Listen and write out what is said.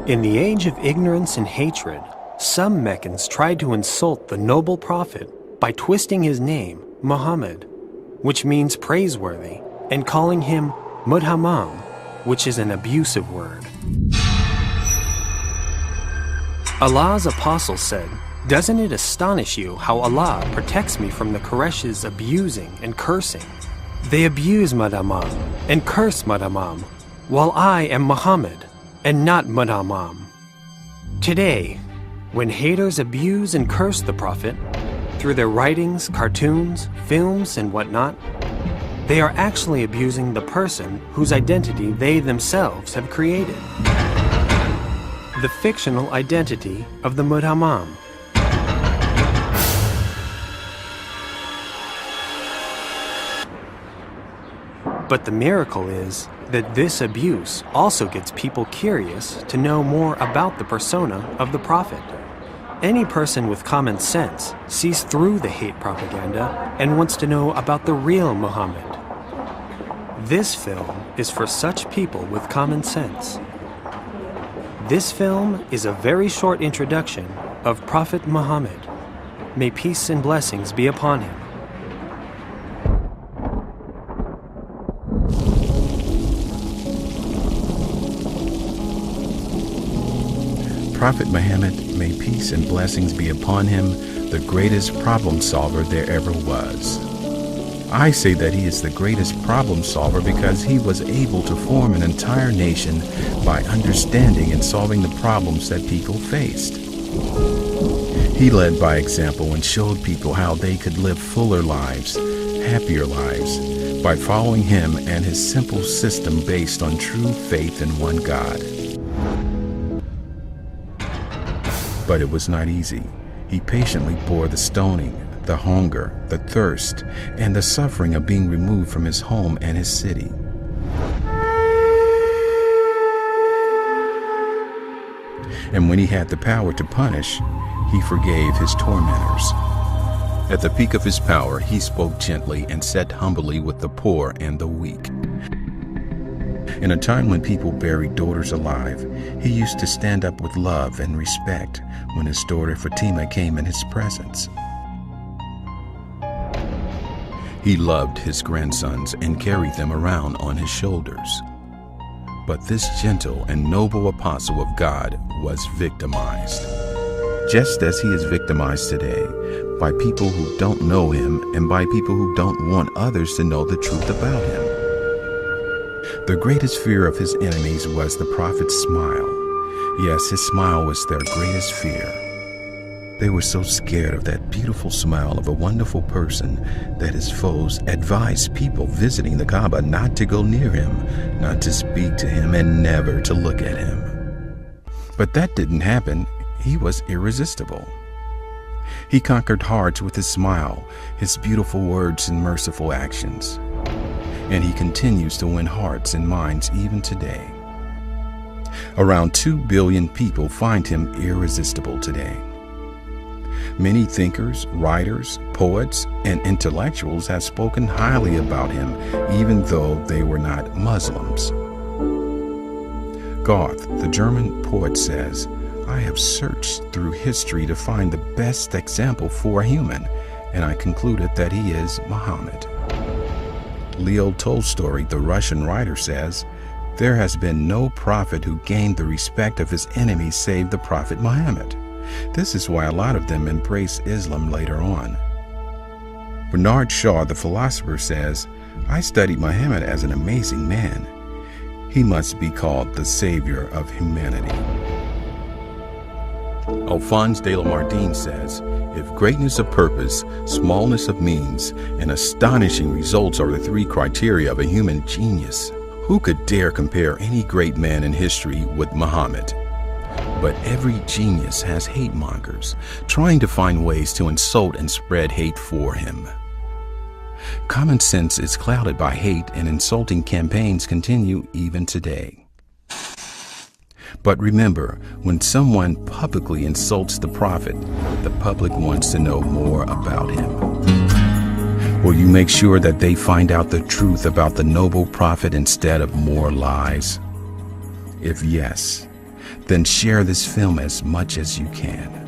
In the age of ignorance and hatred, some Meccans tried to insult the noble prophet by twisting his name, Muhammad, which means praiseworthy, and calling him Mudhammam, which is an abusive word. Allah's apostle said, "Doesn't it astonish you how Allah protects me from the Quraysh's abusing and cursing? They abuse Mudhammam and curse Mudhammam, while I am Muhammad and not Mudhammam." Today, when haters abuse and curse the Prophet through their writings, cartoons, films, and whatnot, they are actually abusing the person whose identity they themselves have created. The fictional identity of the Mudhammam. But the miracle is that this abuse also gets people curious to know more about the persona of the Prophet. Any person with common sense sees through the hate propaganda and wants to know about the real Muhammad. This film is for such people with common sense. This film is a very short introduction of Prophet Muhammad. May peace and blessings be upon him. Prophet Muhammad, may peace and blessings be upon him, the greatest problem solver there ever was. I say that he is the greatest problem solver because he was able to form an entire nation by understanding and solving the problems that people faced. He led by example and showed people how they could live fuller lives, happier lives, by following him and his simple system based on true faith in one God. But it was not easy. He patiently bore the stoning, the hunger, the thirst, and the suffering of being removed from his home and his city. And when he had the power to punish, he forgave his tormentors. At the peak of his power, he spoke gently and sat humbly with the poor and the weak. In a time when people buried daughters alive, he used to stand up with love and respect when his daughter Fatima came in his presence. He loved his grandsons and carried them around on his shoulders. But this gentle and noble apostle of God was victimized, just as he is victimized today by people who don't know him and by people who don't want others to know the truth about him. The greatest fear of his enemies was the prophet's smile. Yes, his smile was their greatest fear. They were so scared of that beautiful smile of a wonderful person that his foes advised people visiting the Kaaba not to go near him, not to speak to him, and never to look at him. But that didn't happen. He was irresistible. He conquered hearts with his smile, his beautiful words, and merciful actions. And he continues to win hearts and minds even today. Around 2 billion people find him irresistible today. Many thinkers, writers, poets, and intellectuals have spoken highly about him, even though they were not Muslims. Goethe, the German poet, says, "I have searched through history to find the best example for a human, and I concluded that he is Muhammad." Leo Tolstoy, the Russian writer, says, "There has been no prophet who gained the respect of his enemies save the prophet Muhammad." This is why a lot of them embrace Islam later on. Bernard Shaw, the philosopher, says, "I studied Muhammad as an amazing man. He must be called the savior of humanity." Alphonse de Lamartine says, "If greatness of purpose, smallness of means, and astonishing results are the 3 criteria of a human genius, who could dare compare any great man in history with Muhammad? But every genius has hate mongers, trying to find ways to insult and spread hate for him. Common sense is clouded by hate, and insulting campaigns continue even today. But remember, when someone publicly insults the prophet, the public wants to know more about him. Will you make sure that they find out the truth about the noble prophet instead of more lies? If yes, Then share this film as much as you can.